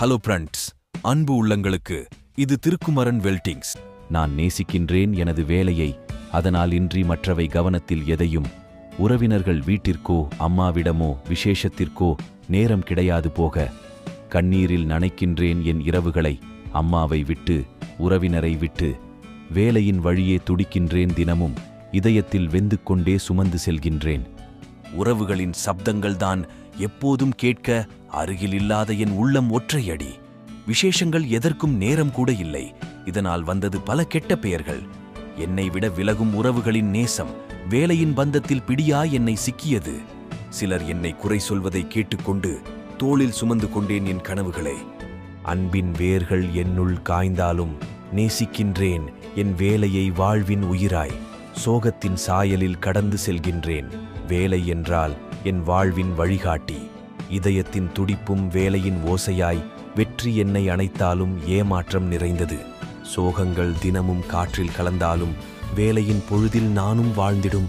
Hello friends, அன்பு உள்ளங்களுக்கு இது திருக்குமரன் வெல்டிங்ஸ். நான் நேசிக்கின்றேன் எனது வேலையை, அதனால் இன்றி மற்றவை கவனத்தில் எதையும். உறவினர்கள் வீட்டிற்கோ அம்மாவிடமோ விசேஷத்திற்கோ நேரம் கிடையாது போக. கண்ணீரில் நனைக்கின்றேன் என் இரவுகளை, அம்மாவை விட்டு உறவினரை விட்டு. வேலையின் வழியே துடிக்கின்றேன் தினமும், இதயத்தில் வெந்து கொண்டே சுமந்து செல்கின்றேன். உறவுகளின் சப்தங்கள்தான் எப்போதும் கேட்க அருகில் இல்லாத என் உள்ளம் ஒற்றையடி. விசேஷங்கள் எதற்கும் நேரம் கூட இல்லை. இதனால் வந்தது பல கெட்ட பெயர்கள். என்னை விட விலகும் உறவுகளின் நேசம் வேலையின் பந்தத்தில் பிடியா என்னை சிக்கியது. சிலர் என்னை குறை சொல்வதை கேட்டுக்கொண்டு தோளில் சுமந்து கொண்டேன் என் கனவுகளை. அன்பின் வேர்கள் என்னுள் காய்ந்தாலும் நேசிக்கின்றேன் என் வேலையை வாழ்வின் உயிராய். சோகத்தின் சாயலில் கடந்து செல்கின்றேன். வேலை என்றால் என் வாழ்வின் வழிகாட்டி. இதயத்தின் துடிப்பும் வேலையின் ஓசையாய். வெற்றி என்னை அணைத்தாலும் ஏமாற்றம் நிறைந்தது. சோகங்கள் தினமும் காற்றில் கலந்தாலும் வேலையின் பொழுதில் நானும் வாழ்ந்திடும்.